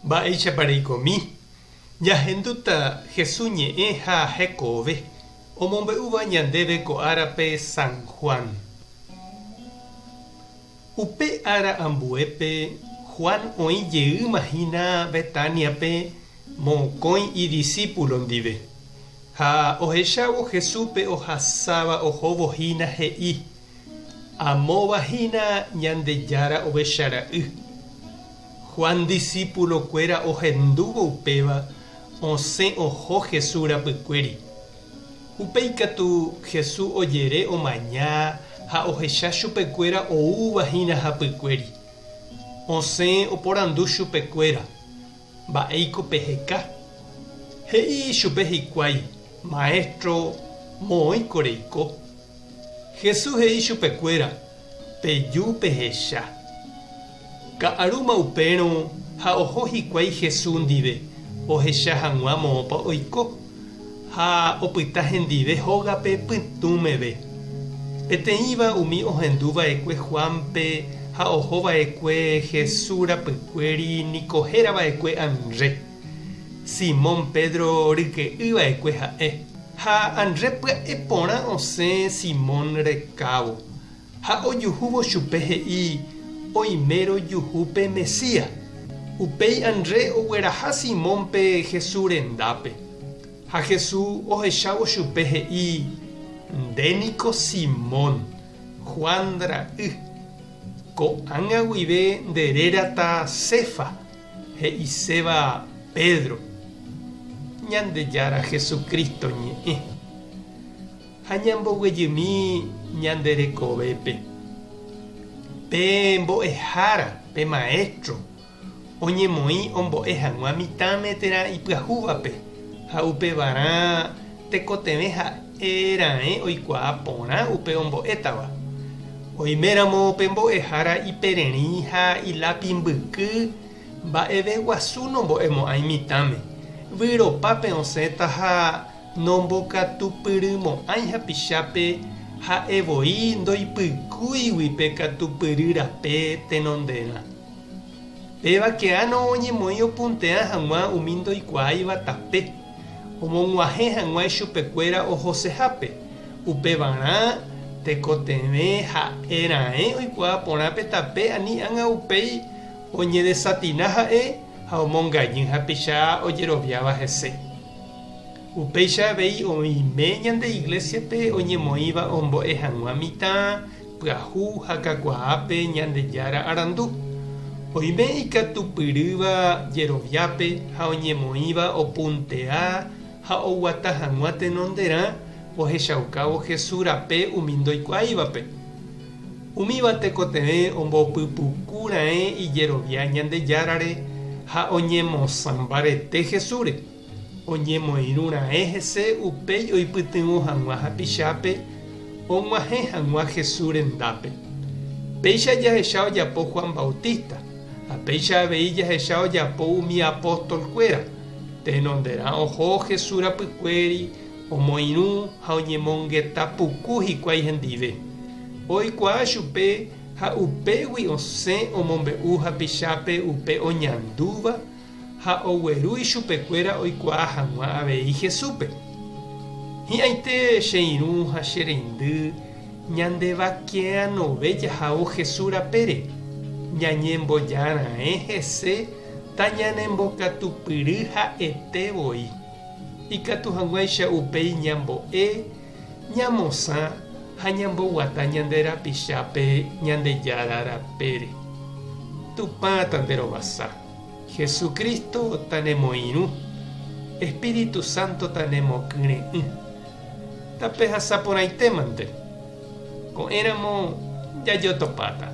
Ba'éicha pareikomi. Jahénduta Jesús ñe'ẽha hekove omombe'úva ñandéve ko árape San Juan. Upe ára ambuépe Juan oĩ jeýmahína Betániape mokõi idiscípulo ndive. Ha ohechávo Jesúspe ohasáva ohovohína he'i. Amóvahína ñandejára ovechara'y. Juan discípulo kuéra ohendúvo upéva osẽ oho Jesús rapykuéri. Upéikatu Jesús ojere omaña ha ohecha chupekuéra oúvahína hapykuéri. Osẽ oporandu chupekuéra. Mba'éiko peheka. He'i chupe hikuái: Maestro, moõiko reiko. Jesús he'i chupekuéra: Peju pehecha. Ka'arúma upérõ ha oho hikuái Jesús ndive ohecha hag̃ua moõpa oiko ha opyta hendive hógape pytũmeve. Peteĩva umi ohenduva'ekue Juanpe ha ohova'ekue Jesús rapykuéri nikohérava'ekue André. Simón Pedro ryke'yva'ekue ha'e. Ha André pya'e porã osẽ Simón rekávo ha ojuhúvo chupe he'i: Oimero juhúpe Mesías. Upéi André ogueraha Simónpe Jesús rendápe. Ha Jesús ohechávo chupe he'i: Ndéniko Simón, Juan ra'y. Ko'ág̃a guive nderérata Cefa, he'iséva Pedro. Ñandejára Jesucristo ñe'ẽ. Ha ñamboguejymi ñanderekovépe. Pe mbo'ehára pe maestro oñemoĩ ombo'e hag̃ua mitãme térã ipyahúvape ha upevarã tekotevẽ ha'erãe oikuaa porã upe ombo'étava. Oiméramo pe mbo'ehára ipererĩ ha ilápi mbyky mba'eve guasu nombo'emo'ãi mitãme. Vyropápe osẽta ha nombokatupyrymo'ãi hapichápe ha'evoi ndoipykúigui pe katupyry rape tenonderã. Pevake'ã oñemoĩ opunte'ã hag̃ua umi ndoikuaáiva tape. Omog̃uahẽ hag̃ua chupekuéra ohosehápe. Upevarã tekotevẽ ha'erãe oikuaa porãpe tape ani'ág̃a upéi oñedesatina ha'e ha omongajy hapicha ojeroviáva hese. Upéicha avei oime ñande iglesiape oñemoĩva ombo'e hag̃ua mitã, pyahu ha kakuaápe Ñandejára arandu. Oime ikatupyrýva jeroviápe ha oñemoĩva opuntea ha oguata hag̃ua tenonderã ohechaukávo Jesús rape umi ndoikuaáivape. Umíva tekotevẽ ombopypukúra'e ijerovia Ñandejárare ha oñemosãmbarete Jesúsre. Oñemoirũra'e hese upéi oipytyvõ hag̃ua hapichápe og̃uahẽ hag̃ua Jesús rendápe. Péicha jahecha ojapo Juan Bautista ha péicha avei jahecha ojapo umi apóstolkuéra. Tenonderã oho Jesús rapykuéri omoirũ ha oñemongeta puku hikuái hendive. Oikuaa chupe ha upégui osẽ omombe'u hapichápe upe oñandúva ha oguerúi chupekuéra oikuaa hag̃ua avei Jesúspe. Hi'ãite che irũ ha che reindy ñandevakeanove jahávo Jesús rapére. Ñañembojara'e hese ta ñanembokatupyry ha'etevoi. Ikatu hag̃uáicha upéi ñambo'e, ñamosã ha ñamboguata ñande rapichápe Ñandejára rapére. Tupã tanderovasa. Jesucristo tanemoirũ. Espíritu Santo tanemokyre'ỹ. Tape hasaporãitémante. Ko'ẽramo jajotopáta.